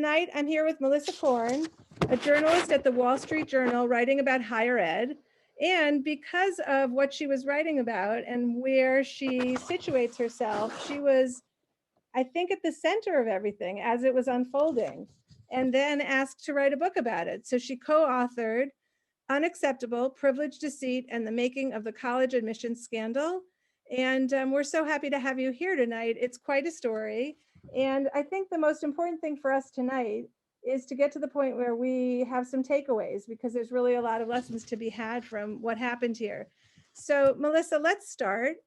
tonight I'm here with Melissa Korn, a journalist at the Wall Street Journal writing about higher ed. And because of what she was writing about and where she situates herself, she was, I think, at the center of everything as it was unfolding, and then asked to write a book about it. So she co-authored Unacceptable, Privilege, Deceit, and the Making of the College Admissions Scandal. And we're so happy to have you here tonight. It's quite a story. And I think the most important thing for us tonight is to get to the point where we have some takeaways, because there's really a lot of lessons to be had from what happened here. So Melissa, let's start.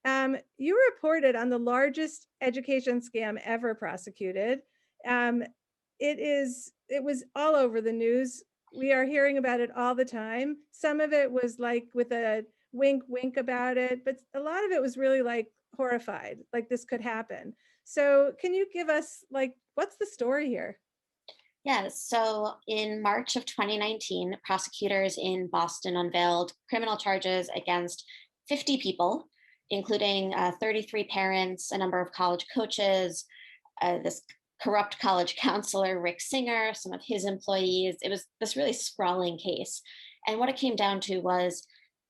You reported on the largest education scam ever prosecuted. It was all over the news. We are hearing about it all the time. Some of it was like with a wink, wink about it, but a lot of it was really like horrified, like this could happen. So can you give us like, what's the story here? Yeah, so in March of 2019, prosecutors in Boston unveiled criminal charges against 50 people, including 33 parents, a number of college coaches, this corrupt college counselor, Rick Singer, some of his employees. It was this really sprawling case. And what it came down to was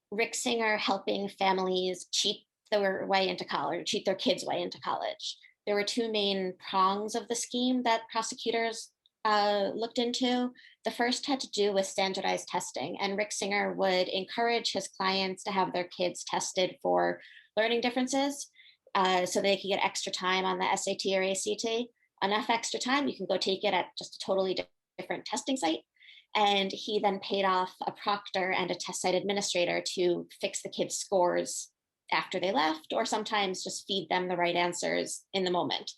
Rick Singer helping families cheat their way into college, cheat their kids' way into college. There were two main prongs of the scheme that prosecutors looked into. The first had to do with standardized testing, and Rick Singer would encourage his clients to have their kids tested for learning differences so they could get extra time on the SAT or ACT. Enough extra time, you can go take it at just a totally different testing site. And he then paid off a proctor and a test site administrator to fix the kids' scores after they left, or sometimes just feed them the right answers in the moment.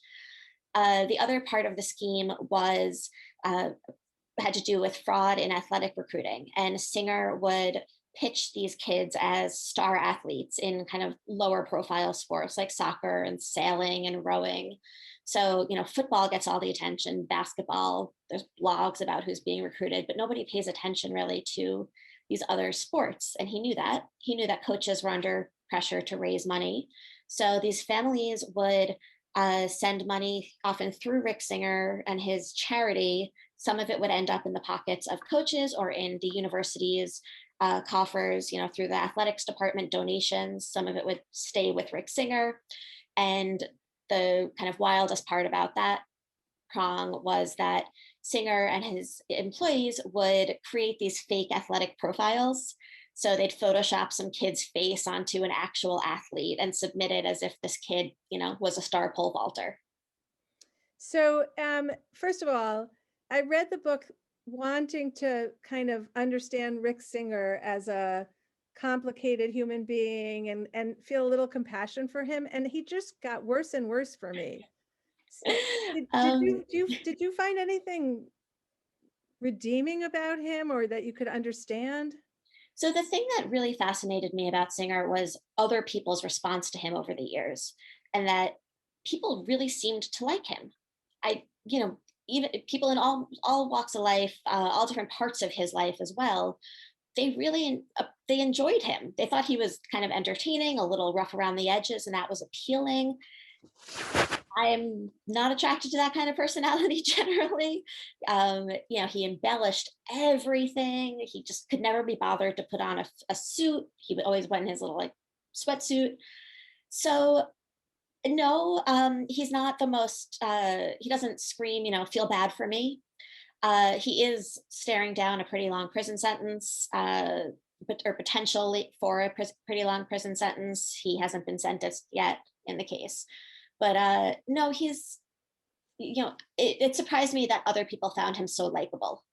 The other part of the scheme was had to do with fraud in athletic recruiting. And Singer would pitch these kids as star athletes in kind of lower profile sports like soccer and sailing and rowing. So, football gets all the attention, basketball, there's blogs about who's being recruited, but nobody pays attention really to these other sports. And he knew that. He knew that coaches were under pressure to raise money. So these families would send money often through Rick Singer and his charity. Some of it would end up in the pockets of coaches or in the university's coffers, through the athletics department donations. Some of it would stay with Rick Singer. And the kind of wildest part about that prong was that Singer and his employees would create these fake athletic profiles. So they'd Photoshop some kid's face onto an actual athlete and submit it as if this kid, was a star pole vaulter. So first of all, I read the book wanting to kind of understand Rick Singer as a complicated human being and feel a little compassion for him. And he just got worse and worse for me. Did you find anything redeeming about him or that you could understand? So the thing that really fascinated me about Singer was other people's response to him over the years, and that people really seemed to like him. Even people in all walks of life, all different parts of his life as well, they really they enjoyed him. They thought he was kind of entertaining, a little rough around the edges, and that was appealing. I am not attracted to that kind of personality generally. He embellished everything. He just could never be bothered to put on a suit. He would always went in his little sweatsuit. So no, he's not the most, he doesn't scream, feel bad for me. He is staring down a pretty long prison sentence, or potentially for a pretty long prison sentence. He hasn't been sentenced yet in the case. But no, it surprised me that other people found him so likable.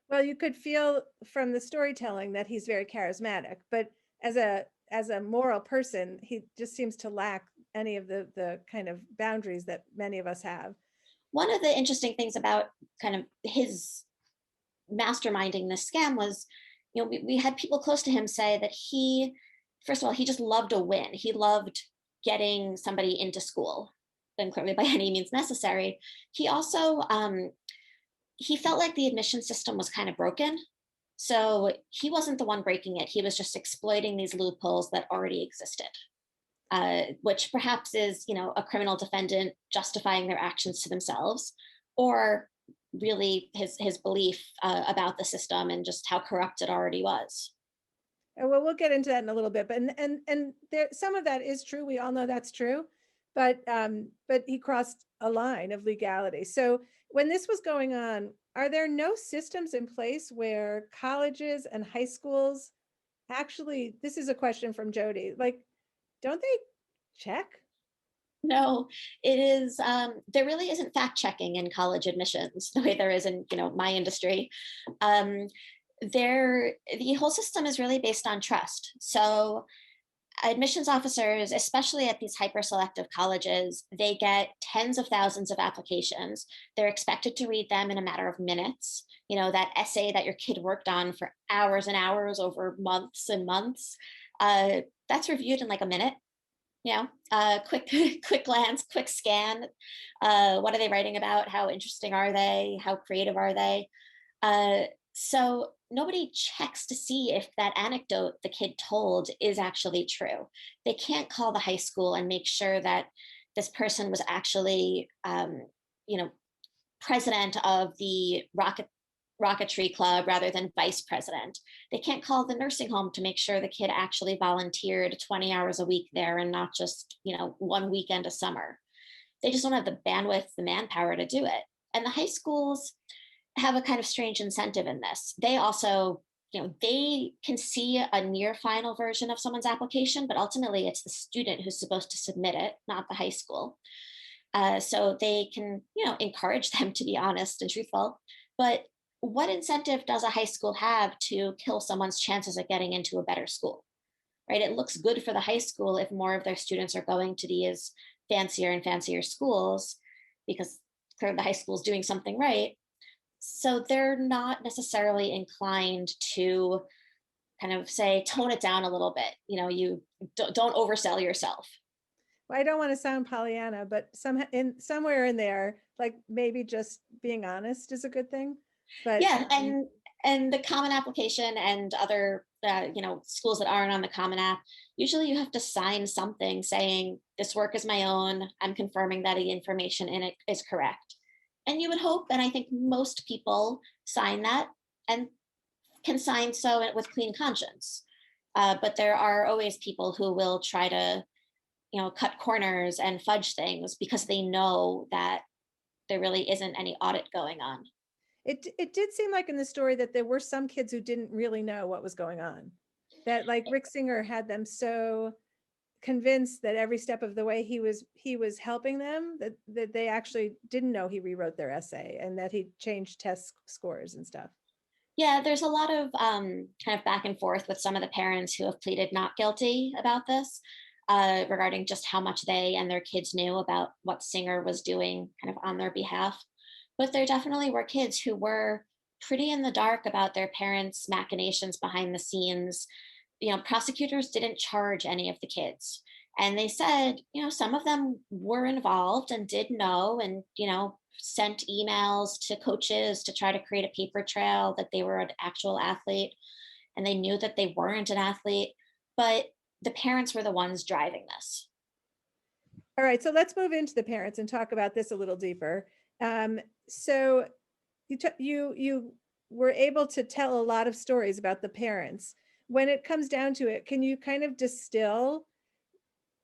Well, you could feel from the storytelling that he's very charismatic, but as a moral person, he just seems to lack any of the kind of boundaries that many of us have. One of the interesting things about kind of his masterminding this scam was, we had people close to him say that first of all, he just loved a win. He loved getting somebody into school, and clearly by any means necessary. He also, he felt like the admission system was kind of broken. So he wasn't the one breaking it. He was just exploiting these loopholes that already existed, which perhaps is, a criminal defendant justifying their actions to themselves, or really his belief about the system and just how corrupt it already was. Well, we'll get into that in a little bit, but and there some of that is true. We all know that's true, but he crossed a line of legality. So when this was going on, are there no systems in place where colleges and high schools actually? This is a question from Jody. Like, don't they check? No, it is. There really isn't fact checking in college admissions the way there is in my industry. Um, the whole system is really based on trust. So admissions officers, especially at these hyper selective colleges, they get tens of thousands of applications. They're expected to read them in a matter of minutes. That essay that your kid worked on for hours and hours over months and months, that's reviewed in like a minute. Quick quick glance, quick scan. What are they writing about? How interesting are they? How creative are they? uh, so nobody checks to see if that anecdote the kid told is actually true. They can't call the high school and make sure that this person was actually you know president of the rocketry club rather than vice president. They can't call the nursing home to make sure the kid actually volunteered 20 hours a week there and not just, one weekend a summer. They just don't have the bandwidth, the manpower to do it. And the high schools have a kind of strange incentive in this. They also, they can see a near final version of someone's application, but ultimately it's the student who's supposed to submit it, not the high school. So they can, encourage them to be honest and truthful. But what incentive does a high school have to kill someone's chances of getting into a better school? Right? It looks good for the high school if more of their students are going to these fancier and fancier schools because the high school is doing something right. So they're not necessarily inclined to kind of say, tone it down a little bit. You don't oversell yourself. Well, I don't want to sound Pollyanna, but somewhere in there, like maybe just being honest is a good thing. But Yeah, and the common application and other schools that aren't on the common app, usually you have to sign something saying this work is my own. I'm confirming that the information in it is correct. And you would hope, and I think most people sign that and can sign so with clean conscience. But there are always people who will try to cut corners and fudge things because they know that there really isn't any audit going on. it did seem like in the story that there were some kids who didn't really know what was going on. That like Rick Singer had them so convinced that every step of the way he was helping them that they actually didn't know he rewrote their essay and that he changed test scores and stuff. Yeah, there's a lot of kind of back and forth with some of the parents who have pleaded not guilty about this, regarding just how much they and their kids knew about what Singer was doing kind of on their behalf. But there definitely were kids who were pretty in the dark about their parents' machinations behind the scenes. Prosecutors didn't charge any of the kids. And they said, some of them were involved and did know and, sent emails to coaches to try to create a paper trail that they were an actual athlete and they knew that they weren't an athlete. But the parents were the ones driving this. All right, so let's move into the parents and talk about this a little deeper. So you were able to tell a lot of stories about the parents. When it comes down to it, can you kind of distill?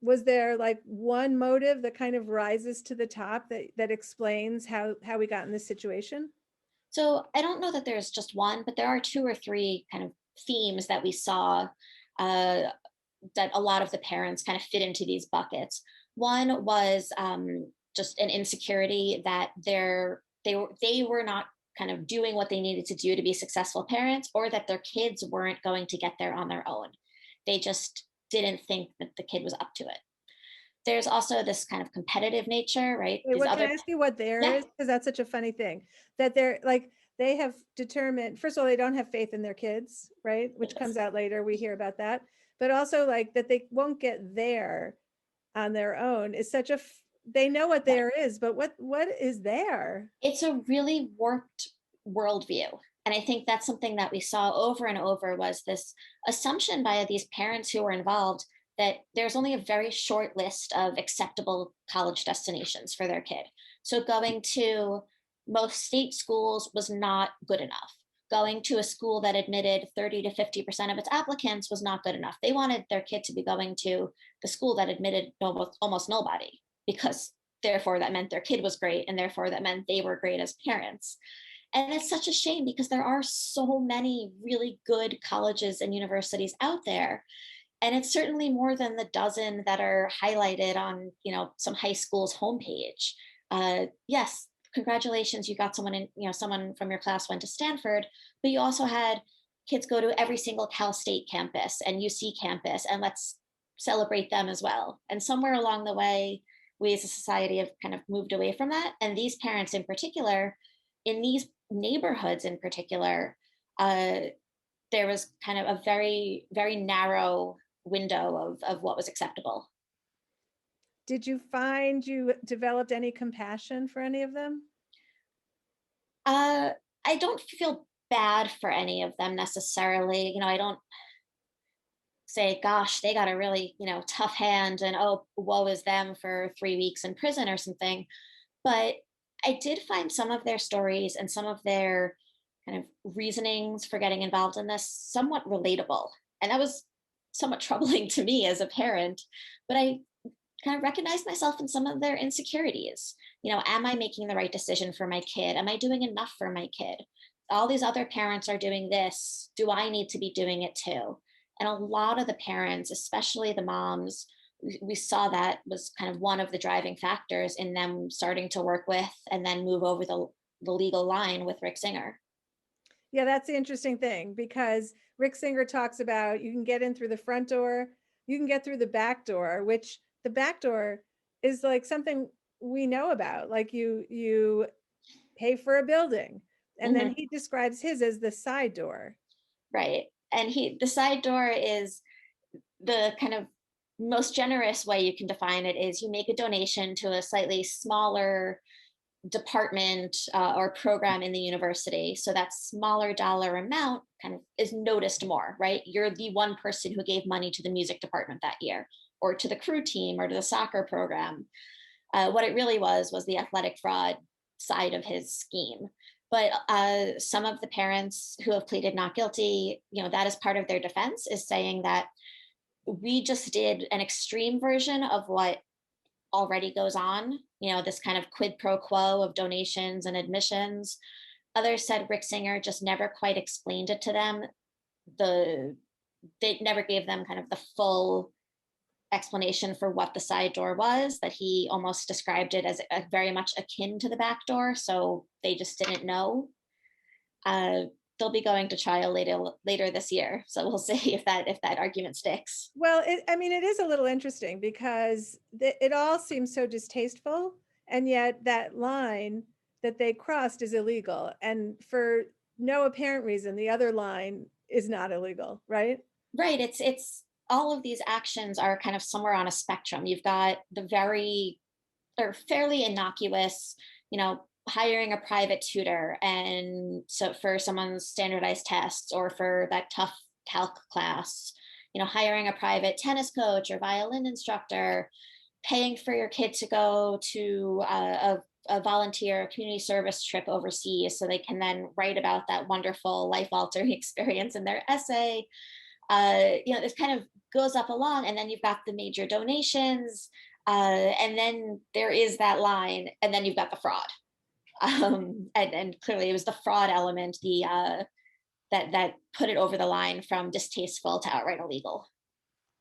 Was there like one motive that kind of rises to the top that explains how we got in this situation? So I don't know that there's just one, but there are two or three kind of themes that we saw, uh, that a lot of the parents kind of fit into these buckets. One was just an insecurity that they were not kind of doing what they needed to do to be successful parents, or that their kids weren't going to get there on their own. They just didn't think that the kid was up to it. There's also this kind of competitive nature, right? Wait, These what, can other, I ask you what there yeah, is? Because that's such a funny thing that they're like, they have determined, first of all, they don't have faith in their kids, right? Which yes. comes out later. We hear about that. But also like that they won't get there on their own is such they know what there is, but what is there? It's a really warped worldview. And I think that's something that we saw over and over was this assumption by these parents who were involved that there's only a very short list of acceptable college destinations for their kid. So going to most state schools was not good enough. Going to a school that admitted 30 to 50% of its applicants was not good enough. They wanted their kid to be going to the school that admitted almost nobody, because therefore that meant their kid was great, and therefore that meant they were great as parents. And it's such a shame because there are so many really good colleges and universities out there. And it's certainly more than the dozen that are highlighted on, some high school's homepage. Yes, congratulations, you got someone in, someone from your class went to Stanford, but you also had kids go to every single Cal State campus and UC campus, and let's celebrate them as well. And somewhere along the way, we as a society have kind of moved away from that. And these parents in particular, in these neighborhoods in particular, there was kind of a very, very narrow window of what was acceptable. Did you find you developed any compassion for any of them? I don't feel bad for any of them necessarily. I don't say, gosh, they got a really, tough hand and oh, woe is them for 3 weeks in prison or something. But I did find some of their stories and some of their kind of reasonings for getting involved in this somewhat relatable. And that was somewhat troubling to me as a parent. But I kind of recognized myself in some of their insecurities. Am I making the right decision for my kid? Am I doing enough for my kid? All these other parents are doing this. Do I need to be doing it too? And a lot of the parents, especially the moms, we saw that was kind of one of the driving factors in them starting to work with and then move over the legal line with Rick Singer. Yeah, that's the interesting thing, because Rick Singer talks about you can get in through the front door, you can get through the back door, which the back door is like something we know about. Like you pay for a building, and then Mm-hmm. he describes his as the side door. Right. And the side door is the kind of most generous way you can define it is you make a donation to a slightly smaller department or program in the university. So that smaller dollar amount kind of is noticed more, right? You're the one person who gave money to the music department that year, or to the crew team, or to the soccer program. What it really was the athletic fraud side of his scheme. But some of the parents who have pleaded not guilty, that is part of their defense, is saying that we just did an extreme version of what already goes on, this kind of quid pro quo of donations and admissions. Others said Rick Singer just never quite explained it to them. They never gave them kind of the full explanation for what the side door was, that he almost described it as very much akin to the back door. So they just didn't know. They'll be going to trial later this year. So we'll see if that argument sticks. Well, it is a little interesting because it all seems so distasteful, and yet that line that they crossed is illegal, and for no apparent reason, the other line is not illegal, right? Right. It's all of these actions are kind of somewhere on a spectrum. You've got the very or fairly innocuous, hiring a private tutor, and so for someone's standardized tests or for that tough calc class, hiring a private tennis coach or violin instructor, paying for your kid to go to a volunteer community service trip overseas so they can then write about that wonderful life altering experience in their essay. This kind of goes up along, and then you've got the major donations, and then there is that line, and then you've got the fraud. And clearly, it was the fraud element, that put it over the line from distasteful to outright illegal.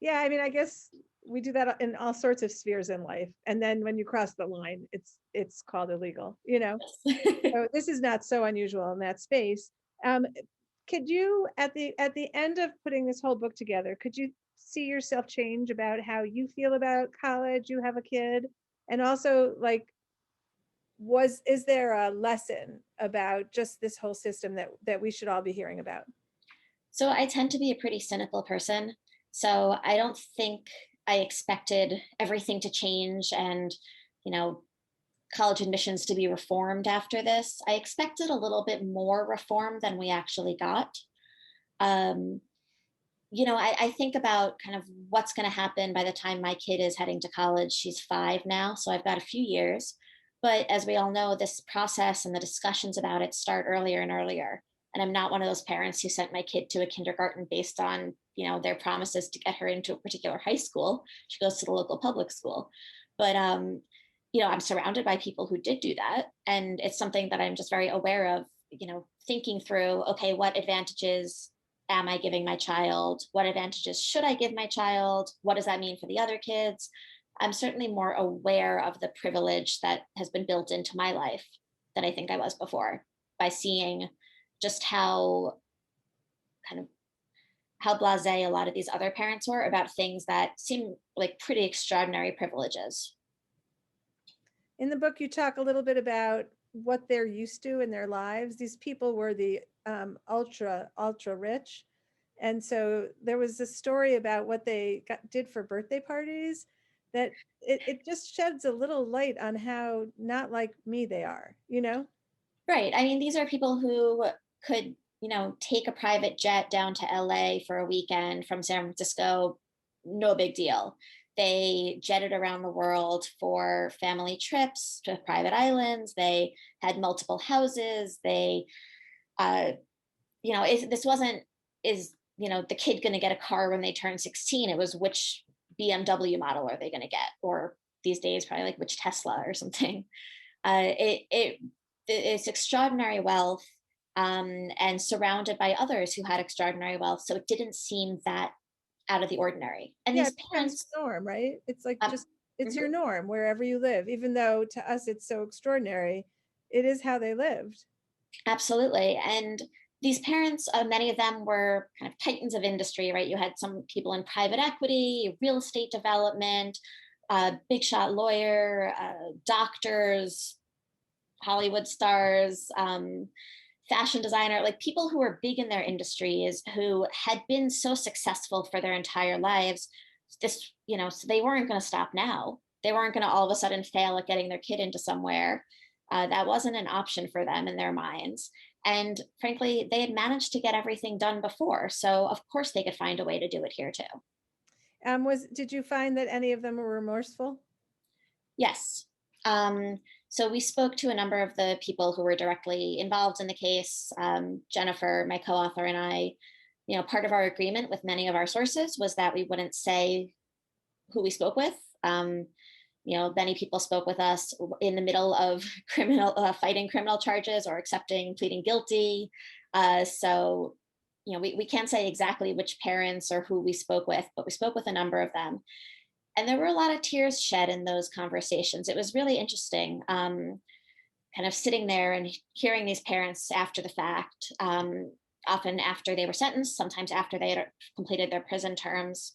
Yeah, I guess we do that in all sorts of spheres in life, and then when you cross the line, it's called illegal. So this is not so unusual in that space. Um, could you, at the end of putting this whole book together, could you see yourself change about how you feel about college? You have a kid, and also, like, is there a lesson about just this whole system that we should all be hearing about? So I tend to be a pretty cynical person. So I don't think I expected everything to change and, you know, college admissions to be reformed after this. I expected a little bit more reform than we actually got. Um, I think about kind of what's going to happen by the time my kid is heading to college. She's 5 now, so I've got a few years. But as we all know, this process and the discussions about it start earlier and earlier. And I'm not one of those parents who sent my kid to a kindergarten based on, their promises to get her into a particular high school. She goes to the local public school. But I'm surrounded by people who did do that. And it's something that I'm just very aware of, thinking through, okay, what advantages am I giving my child? What advantages should I give my child? What does that mean for the other kids? I'm certainly more aware of the privilege that has been built into my life than I think I was before, by seeing just how kind of how blasé a lot of these other parents were about things that seem like pretty extraordinary privileges. In the book, you talk a little bit about what they're used to in their lives. These people were the ultra rich. And so there was a story about what they did for birthday parties that it just sheds a little light on how not like me they are, you know? Right. I mean, these are people who could, take a private jet down to LA for a weekend from San Francisco, no big deal. They jetted around the world for family trips to private islands. They had multiple houses. They, this wasn't, the kid going to get a car when they turn 16? It was, which BMW model are they going to get? Or these days, probably like which Tesla or something. It's extraordinary wealth, and surrounded by others who had extraordinary wealth. So it didn't seem that out of the ordinary. And Yeah, these it becomes parents, your norm, right? It's like um, just, it's mhm, your norm wherever you live, even though to us it's so extraordinary. It is how they lived. absolutely. And these parents, many of them were kind of titans of industry, right? You had some people in private equity, real estate development, big shot lawyer, doctors, Hollywood stars, fashion designer, like people who were big in their industries, who had been so successful for their entire lives. So they weren't going to stop now. They weren't going to all of a sudden fail at getting their kid into somewhere. That wasn't an option for them in their minds. And frankly, they had managed to get everything done before. So of course they could find a way to do it here too. Did you find that any of them were remorseful? Yes. So we spoke to a number of the people who were directly involved in the case. Jennifer, my co-author, and I, part of our agreement with many of our sources was that we wouldn't say who we spoke with. Many people spoke with us in the middle of fighting criminal charges or pleading guilty. So we can't say exactly which parents or who we spoke with, but we spoke with a number of them. And there were a lot of tears shed in those conversations. It was really interesting, kind of sitting there and hearing these parents after the fact, often after they were sentenced, sometimes after they had completed their prison terms,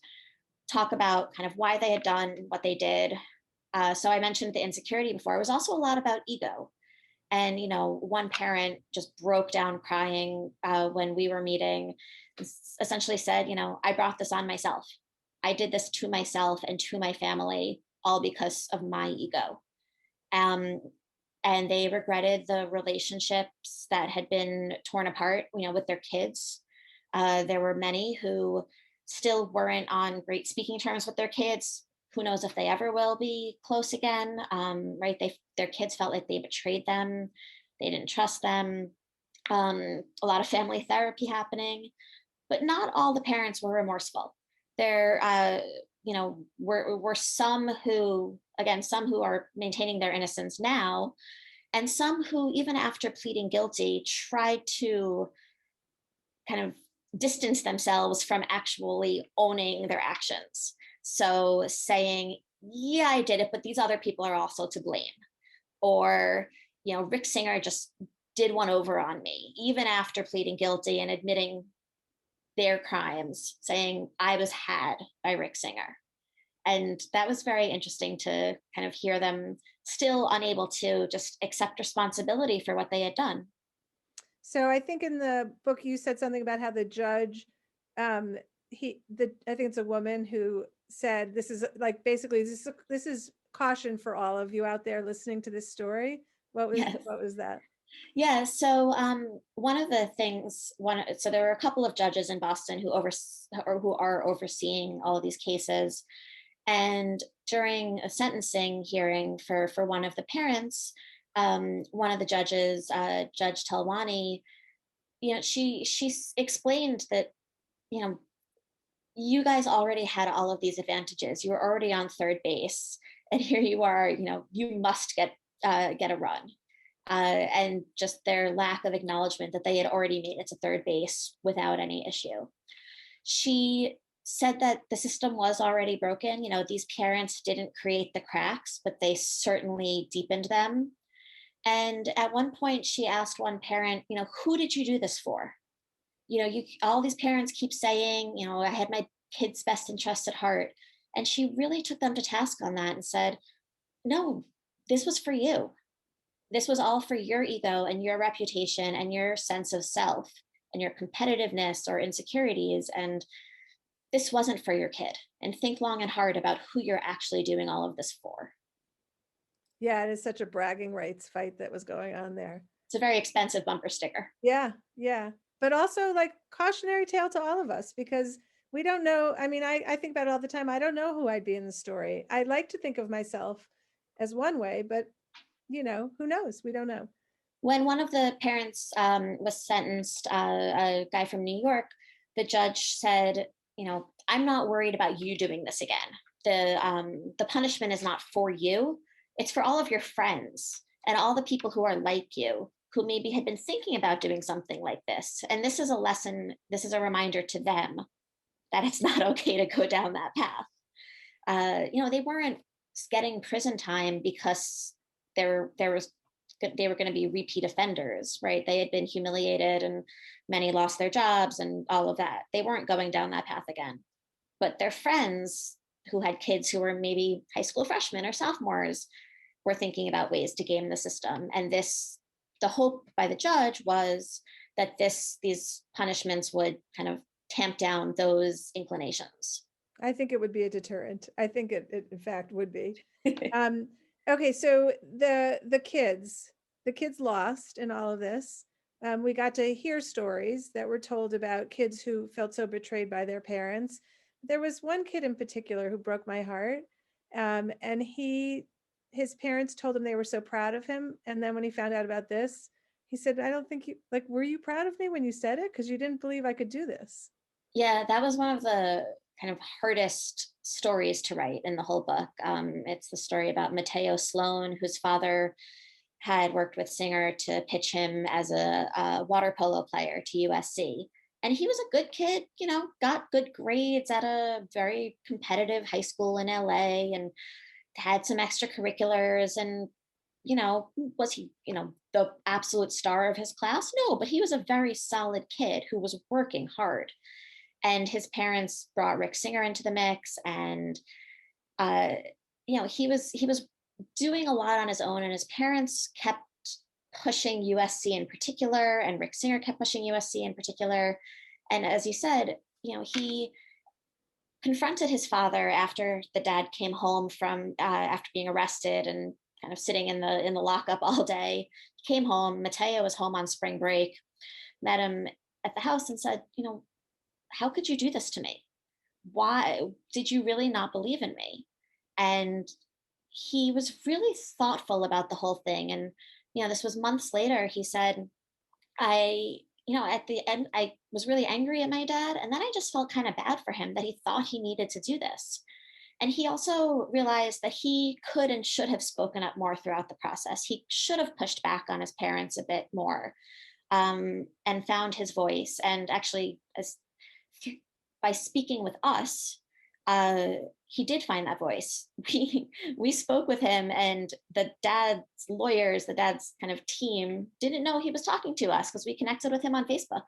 talk about kind of why they had done what they did. So I mentioned the insecurity before. It was also a lot about ego. And, one parent just broke down crying when we were meeting, essentially said, I brought this on myself. I did this to myself and to my family, all because of my ego. Um, and they regretted the relationships that had been torn apart, with their kids. There were many who still weren't on great speaking terms with their kids. Who knows if they ever will be close again, right? Their kids felt like they betrayed them. They didn't trust them. A lot of family therapy happening, but not all the parents were remorseful. There, were some who are maintaining their innocence now, and some who, even after pleading guilty, tried to kind of distance themselves from actually owning their actions. So saying, yeah, I did it, but these other people are also to blame. Or, Rick Singer just did one over on me, even after pleading guilty and admitting their crimes, saying I was had by Rick Singer. And that was very interesting to kind of hear them still unable to just accept responsibility for what they had done. So I think in the book you said something about how the judge, um, I think it's a woman who said, this is like basically this is caution for all of you out there listening to this story. Yes. What was that? Yeah. So one of the things, so there were a couple of judges in Boston who are overseeing all of these cases. And during a sentencing hearing for one of the parents, one of the judges, Judge Telwani, she explained that, you know, you guys already had all of these advantages. You were already on third base, and here you are. You must get a run. And just their lack of acknowledgement that they had already made it to third base without any issue. She said that the system was already broken. These parents didn't create the cracks, but they certainly deepened them. And at one point, she asked one parent, who did you do this for? All these parents keep saying, I had my kid's best interests at heart. And she really took them to task on that and said, no, this was for you. This was all for your ego and your reputation and your sense of self and your competitiveness or insecurities. And this wasn't for your kid. And think long and hard about who you're actually doing all of this for. Yeah, it is such a bragging rights fight that was going on there. It's a very expensive bumper sticker. Yeah, yeah. But also like cautionary tale to all of us, because we don't know. I mean, I think about it all the time. I don't know who I'd be in the story. I like to think of myself as one way, but who knows? We don't know. When one of the parents was sentenced, a guy from New York, the judge said, I'm not worried about you doing this again. The punishment is not for you. It's for all of your friends and all the people who are like you, who maybe had been thinking about doing something like this. And this is a lesson, this is a reminder to them that it's not okay to go down that path. They weren't getting prison time because they were going to be repeat offenders, right? They had been humiliated and many lost their jobs and all of that. They weren't going down that path again. But their friends who had kids who were maybe high school freshmen or sophomores were thinking about ways to game the system. And the hope by the judge was that these punishments would kind of tamp down those inclinations. I think it would be a deterrent. I think it in fact would be. Okay, so the kids lost in all of this. We got to hear stories that were told about kids who felt so betrayed by their parents. There was one kid in particular who broke my heart, and his parents told him they were so proud of him, and then when he found out about this, he said, "I don't think you were you proud of me when you said it? Because you didn't believe I could do this." Yeah, that was one of the kind of hardest stories to write in the whole book. It's the story about Mateo Sloan, whose father had worked with Singer to pitch him as a water polo player to USC. And he was a good kid, got good grades at a very competitive high school in LA and had some extracurriculars. And, was he, the absolute star of his class? No, but he was a very solid kid who was working hard. And his parents brought Rick Singer into the mix, and he was doing a lot on his own, and his parents kept pushing USC in particular, and Rick Singer kept pushing USC in particular. And as you said, he confronted his father after the dad came home from after being arrested and kind of sitting in the lockup all day. He came home. Mateo was home on spring break, met him at the house, and said, how could you do this to me? Why did you really not believe in me? And he was really thoughtful about the whole thing. And, this was months later. He said, at the end, I was really angry at my dad. And then I just felt kind of bad for him that he thought he needed to do this. And he also realized that he could and should have spoken up more throughout the process. He should have pushed back on his parents a bit more, and found his voice. And actually, by speaking with us, he did find that voice. We spoke with him, and the dad's lawyers, the dad's kind of team, didn't know he was talking to us because we connected with him on Facebook.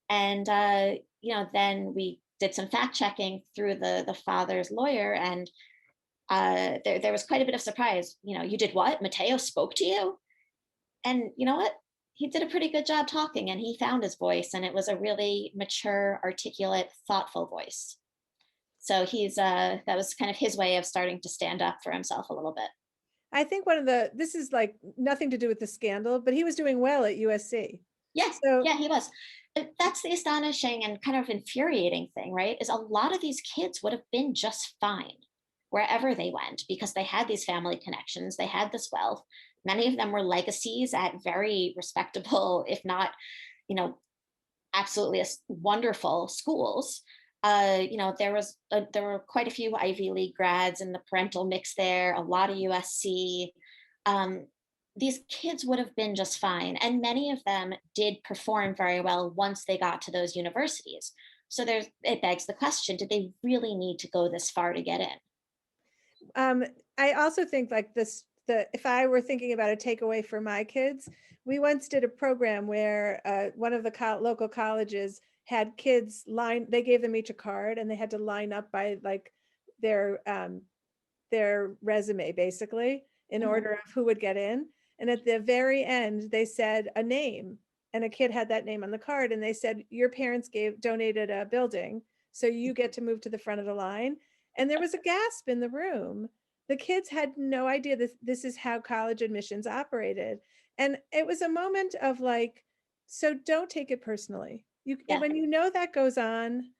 And then we did some fact checking through the father's lawyer, and there was quite a bit of surprise. You did what? Mateo spoke to you? And you know what? He did a pretty good job talking, and he found his voice, and it was a really mature, articulate, thoughtful voice. So that was kind of his way of starting to stand up for himself a little bit. I think this is like nothing to do with the scandal, but he was doing well at USC. Yes, yeah, he was. That's the astonishing and kind of infuriating thing, right? Is a lot of these kids would have been just fine. wherever they went because they had these family connections, they had this wealth. Many of them were legacies at very respectable, if not, absolutely wonderful schools. There were quite a few Ivy League grads in the parental mix there, a lot of USC. Um, these kids would have been just fine, and many of them did perform very well once they got to those universities. So it begs the question: did they really need to go this far to get in? Um, I also think like if I were thinking about a takeaway for my kids, we once did a program where one of the local colleges had kids they gave them each a card and they had to line up by like their resume basically in Mhm. order of who would get in. And at the very end, they said a name, and a kid had that name on the card, and they said, your parents donated a building, so you get to move to the front of the line. And there was a gasp in the room. The kids had no idea this is how college admissions operated. And it was a moment of like, so don't take it personally. Yeah. When you know that goes on,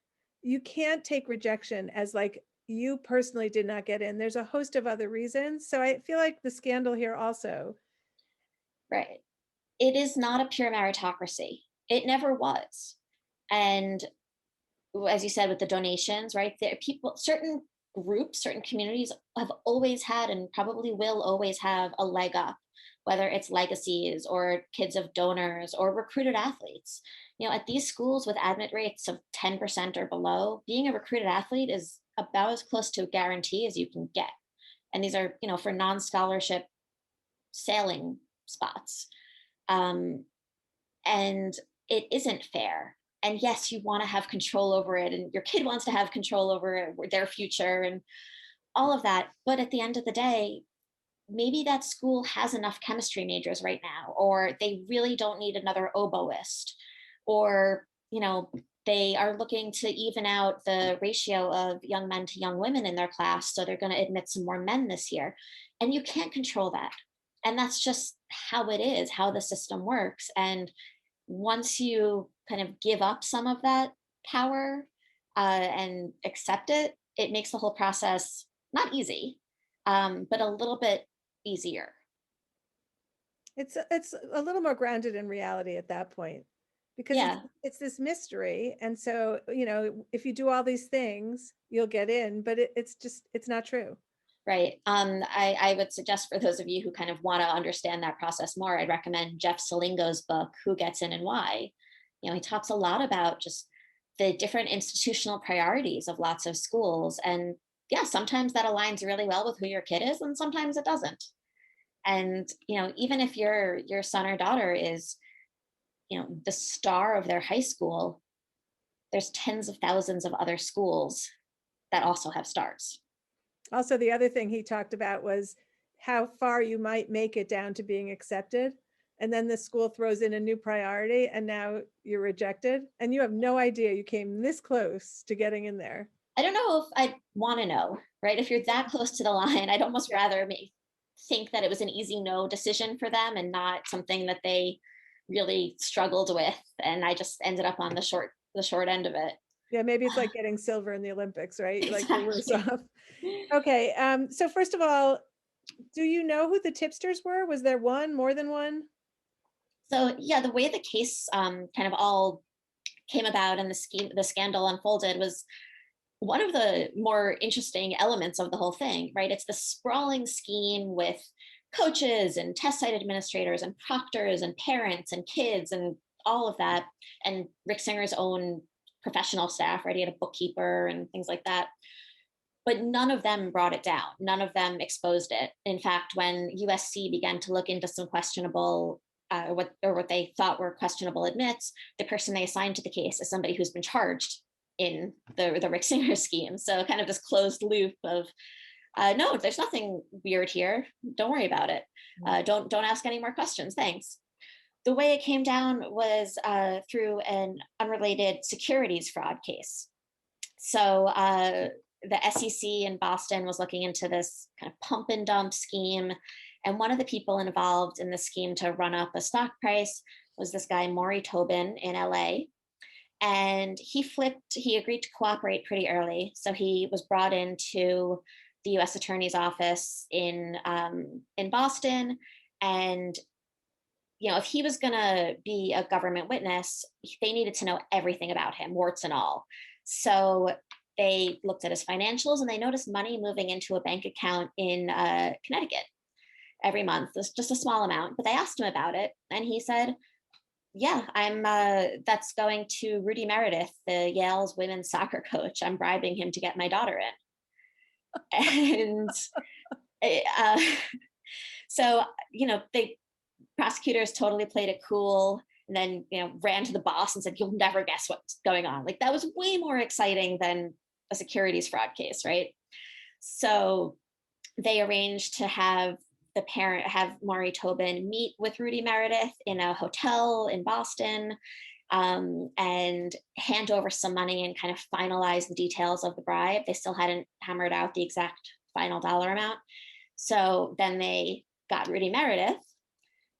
you can't take rejection as like you personally did not get in. There's a host of other reasons. So I feel like the scandal here also. Right. It is not a pure meritocracy. It never was. And as you said with the donations, right? There people, certain groups, certain communities have always had and probably will always have a leg up, whether it's legacies or kids of donors or recruited athletes. At these schools with admit rates of 10% or below, being a recruited athlete is about as close to a guarantee as you can get. And these are, for non-scholarship sailing spots. Um, and it isn't fair. And yes, you want to have control over it, and your kid wants to have control over their future and all of that. But at the end of the day, maybe that school has enough chemistry majors right now, or they really don't need another oboist, or, they are looking to even out the ratio of young men to young women in their class. So they're going to admit some more men this year. And you can't control that. And that's just how it is, how the system works. And once you kind of give up some of that power and accept it, it makes the whole process not easy, but a little bit easier. It's a little more grounded in reality at that point, because Yeah, it's this mystery. And so, if you do all these things, you'll get in, but it's not true. right. I would suggest for those of you who kind of want to understand that process more, I'd recommend Jeff Salingo's book, Who Gets In and Why. He talks a lot about just the different institutional priorities of lots of schools. And yeah, sometimes that aligns really well with who your kid is, and sometimes it doesn't. And even if your son or daughter is the star of their high school, there's tens of thousands of other schools that also have stars. Also, the other thing he talked about was how far you might make it down to being accepted. And then the school throws in a new priority, and now you're rejected. And you have no idea you came this close to getting in there. I don't know if I want to know, right? If you're that close to the line, I'd almost rather think that it was an easy no decision for them and not something that they really struggled with, and I just ended up on the short end of it. Yeah, maybe it's like getting silver in the Olympics, right? Like you're worse Exactly. off. Okay. So first of all, do you know who the tipsters were? Was there one, more than one? So yeah, the way the case kind of all came about and the scandal unfolded was one of the more interesting elements of the whole thing, right? It's the sprawling scheme with coaches and test site administrators and proctors and parents and kids and all of that, and Rick Singer's own professional staff, right? He had a bookkeeper and things like that. But none of them brought it down. None of them exposed it. In fact, when USC began to look into some questionable what they thought were questionable admits, the person they assigned to the case is somebody who's been charged in the Rick Singer scheme. So kind of this closed loop of no, there's nothing weird here. Don't worry about it. Don't ask any more questions. Thanks. The way it came down was through an unrelated securities fraud case. So the SEC in Boston was looking into this kind of pump and dump scheme. And one of the people involved in the scheme to run up a stock price was this guy, Maury Tobin in LA. And he agreed to cooperate pretty early. So he was brought into the U.S. Attorney's Office in Boston, and if he was going to be a government witness, they needed to know everything about him, warts and all. So they looked at his financials and they noticed money moving into a bank account in Connecticut every month. It's just a small amount, but they asked him about it, and he said, "Yeah, I'm. That's going to Rudy Meredith, the Yale's women's soccer coach. I'm bribing him to get my daughter in." And uh, so they prosecutors totally played it cool, and then ran to the boss and said, "You'll never guess what's going on." Like, that was way more exciting than a securities fraud case, right? So they arranged to have Maury Tobin meet with Rudy Meredith in a hotel in Boston, and hand over some money and kind of finalize the details of the bribe. They still hadn't hammered out the exact final dollar amount. So then they got Rudy Meredith,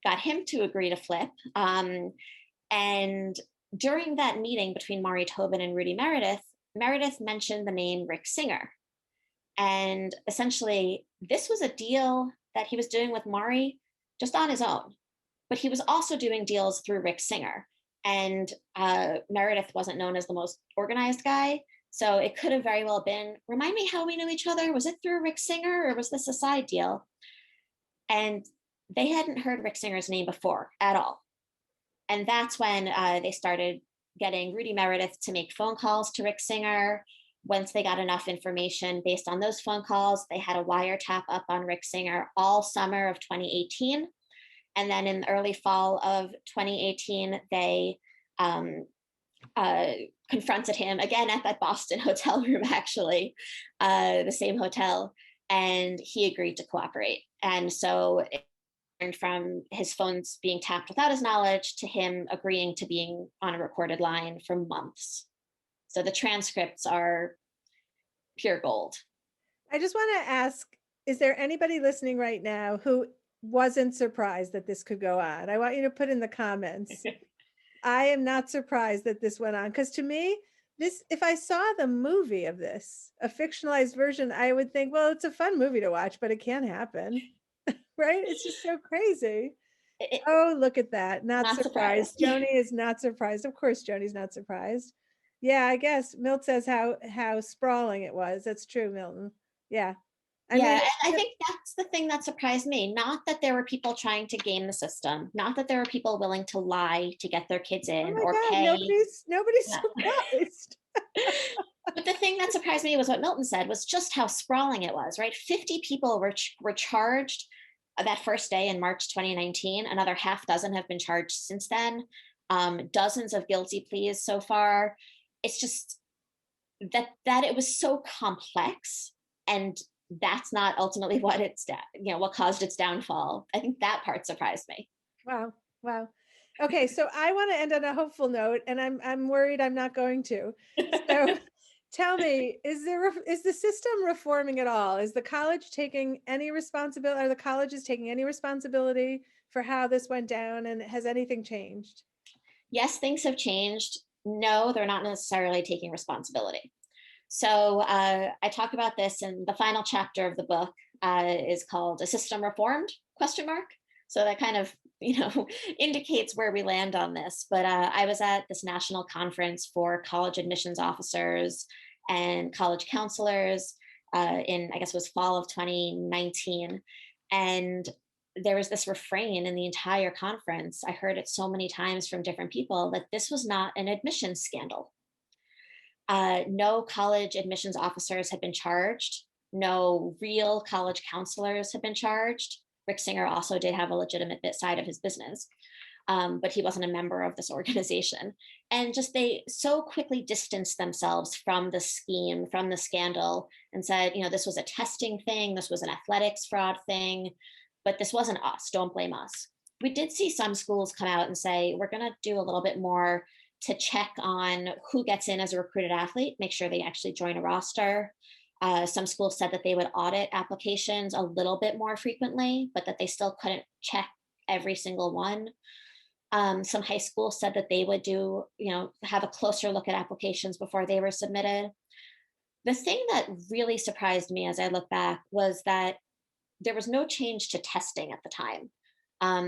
got him to agree to flip. And during that meeting between Maury Tobin and Rudy Meredith, Meredith mentioned the name Rick Singer. And essentially, this was a deal that he was doing with Maury just on his own. But he was also doing deals through Rick Singer. And Meredith wasn't known as the most organized guy. So it could have very well been, remind me how we knew each other. Was it through Rick Singer, or was this a side deal? And they hadn't heard Rick Singer's name before at all. And that's when they started getting Rudy Meredith to make phone calls to Rick Singer. Once they got enough information based on those phone calls, they had a wiretap up on Rick Singer all summer of 2018. And then in the early fall of 2018, they confronted him again at that Boston hotel room, actually, the same hotel, and he agreed to cooperate. And so it turned from his phones being tapped without his knowledge to him agreeing to being on a recorded line for months. So the transcripts are pure gold. I just want to ask, is there anybody listening right now who wasn't surprised that this could go on? I want you to put in the comments. I am not surprised that this went on, because to me, if I saw the movie of this, a fictionalized version, I would think, well, it's a fun movie to watch, but it can't happen. Right? It's just so crazy. Oh, look at that. Not surprised. Joni is not surprised. Of course, Joni's not surprised. Yeah, I guess Milt says how sprawling it was. That's true, Milton. Yeah. I mean, I think that's the thing that surprised me. Not that there were people trying to game the system, not that there were people willing to lie to get their kids in, or God, pay. Nobody's surprised. But the thing that surprised me was what Milton said, was just how sprawling it was, right? 50 people were charged that first day in March 2019. Another half dozen have been charged since then. Dozens of guilty pleas so far. It's just that it was so complex, and that's not ultimately what what caused its downfall. I think that part surprised me. Wow. Okay, so I want to end on a hopeful note, and I'm worried I'm not going to. So tell me, is the system reforming at all? Is the college taking any responsibility? Are the colleges taking any responsibility for how this went down, and has anything changed? Yes, things have changed. No, they're not necessarily taking responsibility. So I talk about this in the final chapter of the book, is called "A System Reformed?" ? So that kind of indicates where we land on this. But I was at this national conference for college admissions officers and college counselors in, I guess it was fall of 2019. And there was this refrain in the entire conference. I heard it so many times from different people, that this was not an admissions scandal. No college admissions officers had been charged. No real college counselors had been charged. Rick Singer also did have a legitimate side of his business, but he wasn't a member of this organization. And just they so quickly distanced themselves from the scheme, from the scandal, and said, this was a testing thing, this was an athletics fraud thing, but this wasn't us, don't blame us. We did see some schools come out and say, we're going to do a little bit more to check on who gets in as a recruited athlete, make sure they actually join a roster. Some schools said that they would audit applications a little bit more frequently, but that they still couldn't check every single one. Some high schools said that they would have a closer look at applications before they were submitted. The thing that really surprised me as I look back was that there was no change to testing at the time.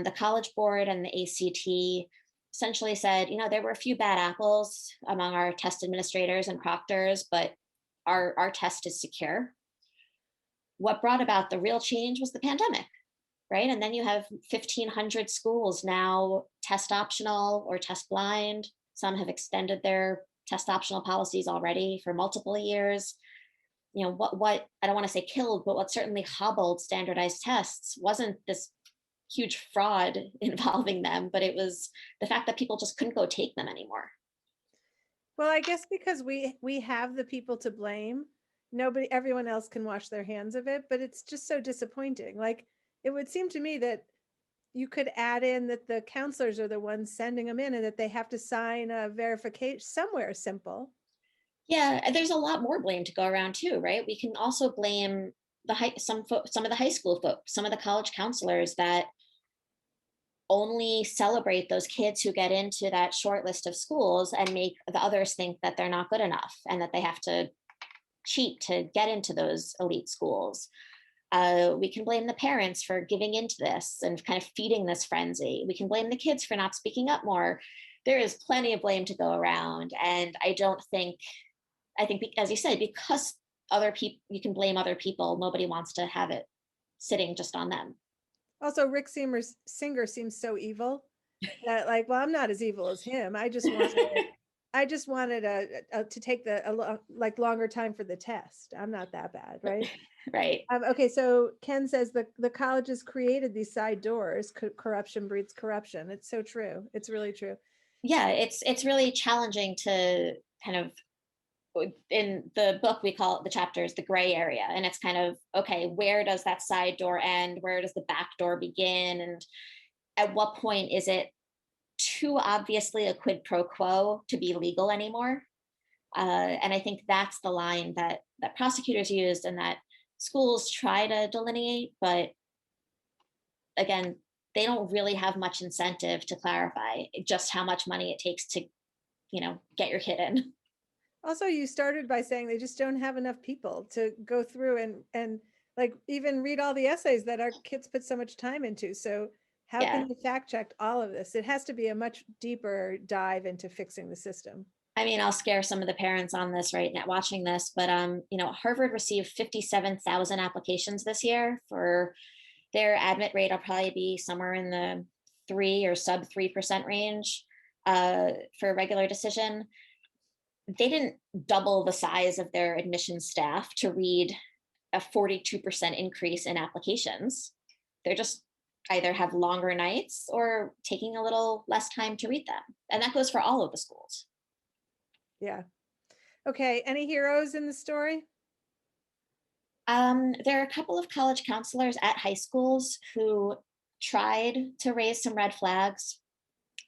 The College Board and the ACT essentially said, there were a few bad apples among our test administrators and proctors, but our test is secure. What brought about the real change was the pandemic, right? And then you have 1,500 schools now test optional or test blind. Some have extended their test optional policies already for multiple years. What I don't want to say killed, but what certainly hobbled standardized tests wasn't this huge fraud involving them, but it was the fact that people just couldn't go take them anymore. Well, I guess because we have the people to blame, everyone else can wash their hands of it, but it's just so disappointing. Like, it would seem to me that you could add in that the counselors are the ones sending them in and that they have to sign a verification somewhere simple. Yeah, there's a lot more blame to go around too, right? We can also blame some of the high school folks, some of the college counselors that only celebrate those kids who get into that short list of schools and make the others think that they're not good enough and that they have to cheat to get into those elite schools. We can blame the parents for giving into this and kind of feeding this frenzy. We can blame the kids for not speaking up more. There is plenty of blame to go around. And I think, as you said, because other people, you can blame other people, nobody wants to have it sitting just on them. Also, Rick Singer seems so evil that, like, well, I'm not as evil as him. I just wanted to take like longer time for the test. I'm not that bad, right? Right. Okay, so Ken says the colleges created these side doors. Corruption breeds corruption. It's so true. It's really true. Yeah, it's really challenging to kind of, in the book we call it, the chapters, the gray area, and it's kind of, okay, where does that side door end, where does the back door begin, and at what point is it too obviously a quid pro quo to be legal anymore? And I think that's the line that prosecutors used and that schools try to delineate, but again, they don't really have much incentive to clarify just how much money it takes to get your kid in. Also, you started by saying they just don't have enough people to go through and like even read all the essays that our kids put so much time into. So how Yeah, can you fact check all of this? It has to be a much deeper dive into fixing the system. I mean, I'll scare some of the parents on this right now watching this, but Harvard received 57,000 applications this year. For their admit rate will probably be somewhere in the 3 or sub 3% range for a regular decision. They didn't double the size of their admission staff to read a 42% increase in applications. They're just either have longer nights or taking a little less time to read them. And that goes for all of the schools. Yeah. Okay. Any heroes in the story? There are a couple of college counselors at high schools who tried to raise some red flags.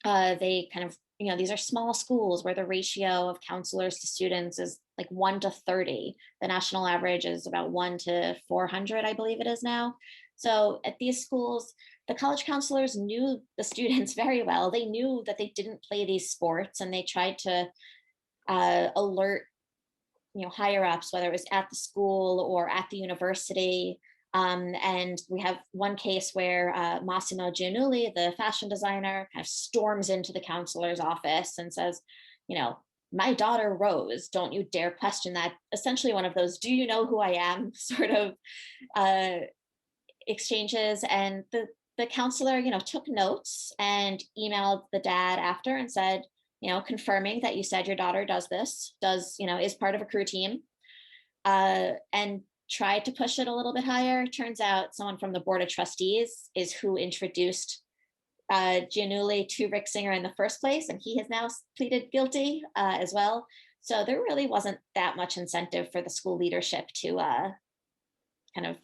They kind of, these are small schools where the ratio of counselors to students is like 1 to 30. The national average is about 1 to 400, I believe it is now. So at these schools, the college counselors knew the students very well. They knew that they didn't play these sports, and they tried to alert higher ups, whether it was at the school or at the university. And we have one case where Massimo Giannulli, the fashion designer, kind of storms into the counselor's office and says, my daughter Rose, don't you dare question that. Essentially one of those, do you know who I am sort of exchanges. And the counselor, took notes and emailed the dad after and said, confirming that you said your daughter does this, is part of a crew team, and tried to push it a little bit higher. Turns out someone from the board of trustees is who introduced Giannulli to Rick Singer in the first place, and he has now pleaded guilty as well. So there really wasn't that much incentive for the school leadership to kind of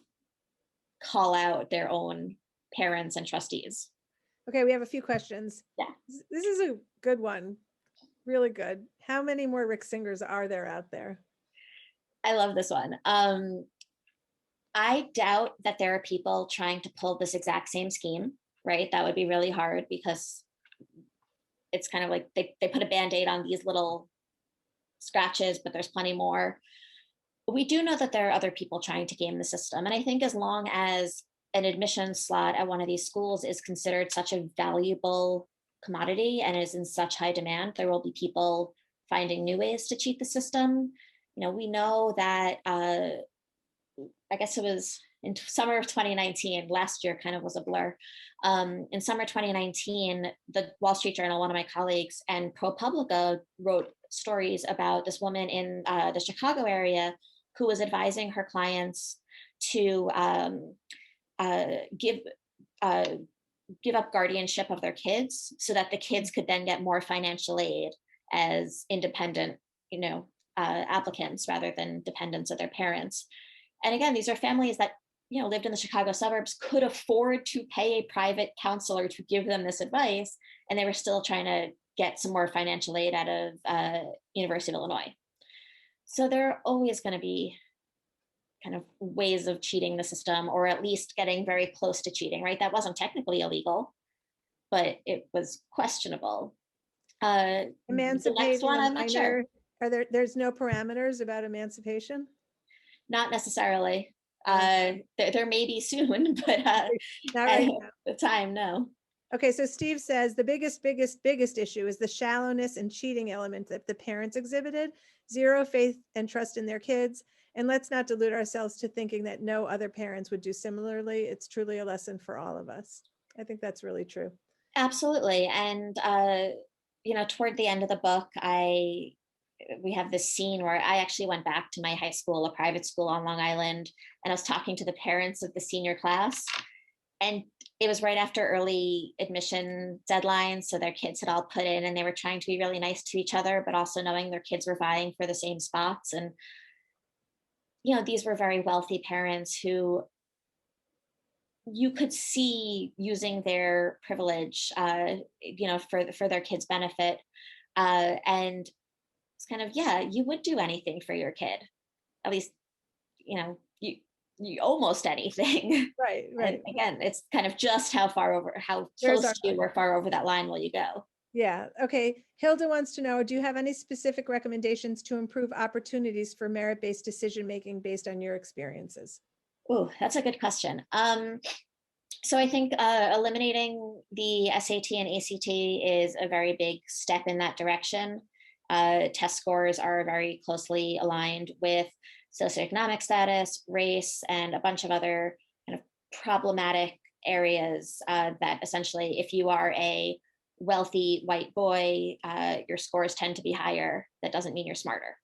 call out their own parents and trustees. Okay, we have a few questions. Yeah. This is a good one. Really good. How many more Rick Singers are there out there? I love this one. I doubt that there are people trying to pull this exact same scheme, right? That would be really hard because it's kind of like they put a Band-Aid on these little scratches, but there's plenty more. we do know that there are other people trying to game the system. And I think as long as an admission slot at one of these schools is considered such a valuable commodity and is in such high demand, there will be people finding new ways to cheat the system. We know that I guess it was in summer of 2019, last year kind of was a blur. In summer 2019, the Wall Street Journal, one of my colleagues, and ProPublica wrote stories about this woman in the Chicago area who was advising her clients to give up guardianship of their kids so that the kids could then get more financial aid as independent, applicants rather than dependents of their parents. And again, these are families that lived in the Chicago suburbs, could afford to pay a private counselor to give them this advice, and they were still trying to get some more financial aid out of University of Illinois. So there are always going to be kind of ways of cheating the system, or at least getting very close to cheating, right? That wasn't technically illegal, but it was questionable. The next Emancipating one, a I'm not sure. minor, there's no parameters about emancipation? Not necessarily. There may be soon, but Not right now. at the time, no. Okay, so Steve says the biggest issue is the shallowness and cheating element that the parents exhibited, zero faith and trust in their kids. And let's not delude ourselves to thinking that no other parents would do similarly. It's truly a lesson for all of us. I think that's really true. Absolutely. And, toward the end of the book, we have this scene where I actually went back to my high school, a private school on Long Island, and I was talking to the parents of the senior class. And it was right after early admission deadlines. So their kids had all put in, and they were trying to be really nice to each other, but also knowing their kids were vying for the same spots. And, these were very wealthy parents who you could see using their privilege, for their kids' benefit. And it's kind of, yeah, you would do anything for your kid, at least, you almost anything. Right. And again, it's kind of just how close to you or far over that line will you go. Yeah. Okay. Hilda wants to know, do you have any specific recommendations to improve opportunities for merit-based decision-making based on your experiences? Oh, that's a good question. So I think eliminating the SAT and ACT is a very big step in that direction. Test scores are very closely aligned with socioeconomic status, race, and a bunch of other kind of problematic areas that essentially, if you are a wealthy white boy, your scores tend to be higher. That doesn't mean you're smarter.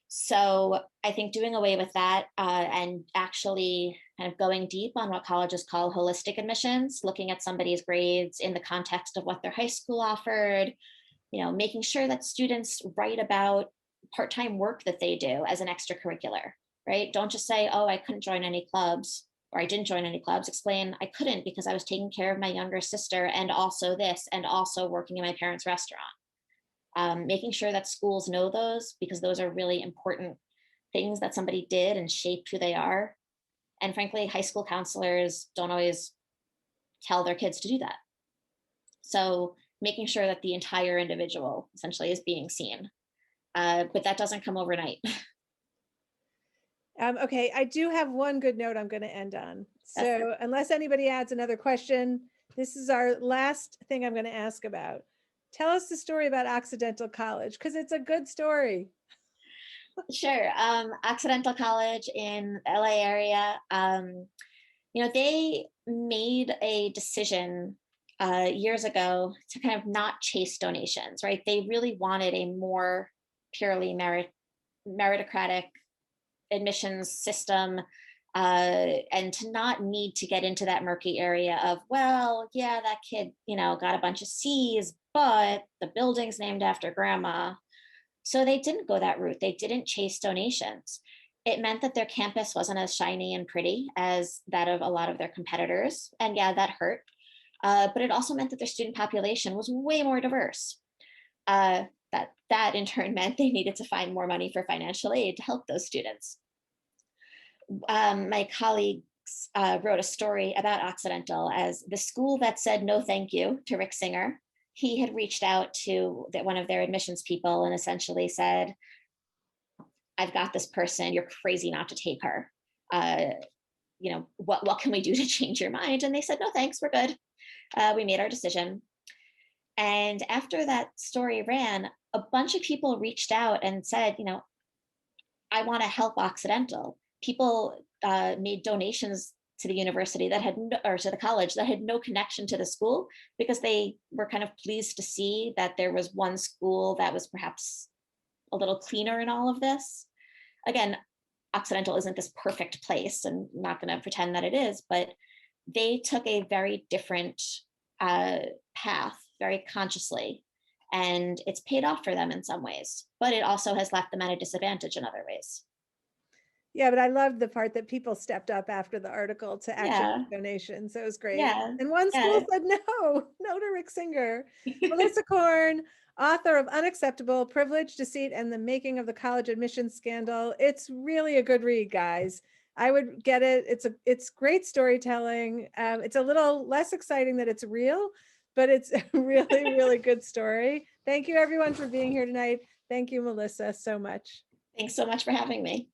So I think doing away with that and actually kind of going deep on what colleges call holistic admissions, looking at somebody's grades in the context of what their high school offered, making sure that students write about part-time work that they do as an extracurricular, right? Don't just say, oh, I couldn't join any clubs, or I didn't join any clubs. Explain, I couldn't because I was taking care of my younger sister and also this, and also working in my parents' restaurant. Making sure that schools know those, because those are really important things that somebody did and shaped who they are. And frankly, high school counselors don't always tell their kids to do that. So making sure that the entire individual essentially is being seen. But that doesn't come overnight. Okay, I do have one good note I'm going to end on. So unless anybody adds another question, this is our last thing I'm going to ask about. Tell us the story about Occidental College, because it's a good story. Sure. Occidental College in the LA area, they made a decision years ago to kind of not chase donations, right? They really wanted a more purely meritocratic admissions system, and to not need to get into that murky area of, well, yeah, that kid, got a bunch of C's, but the building's named after grandma. So they didn't go that route. They didn't chase donations. It meant that their campus wasn't as shiny and pretty as that of a lot of their competitors. And yeah, that hurt. But it also meant that their student population was way more diverse. That in turn meant they needed to find more money for financial aid to help those students. My colleagues wrote a story about Occidental as the school that said no thank you to Rick Singer. He had reached out to one of their admissions people and essentially said, I've got this person, you're crazy not to take her. What can we do to change your mind? And they said, no, thanks, we're good. We made our decision. And after that story ran, a bunch of people reached out and said, I want to help Occidental. People made donations to the university that had or to the college that had no connection to the school, because they were kind of pleased to see that there was one school that was perhaps a little cleaner in all of this. Again, Occidental isn't this perfect place, and I'm not going to pretend that it is, but they took a very different path very consciously, and it's paid off for them in some ways, but it also has left them at a disadvantage in other ways. Yeah, but I loved the part that people stepped up after the article to actually Yeah, make donations. So it was great. yeah, And one school yeah. said no, no to Rick Singer. Melissa Korn, author of Unacceptable, Privilege, Deceit, and the Making of the College Admissions Scandal. It's really a good read, guys. I would get it. It's great storytelling. It's a little less exciting that it's real, but it's a really, really good story. Thank you everyone for being here tonight. Thank you, Melissa, so much. Thanks so much for having me.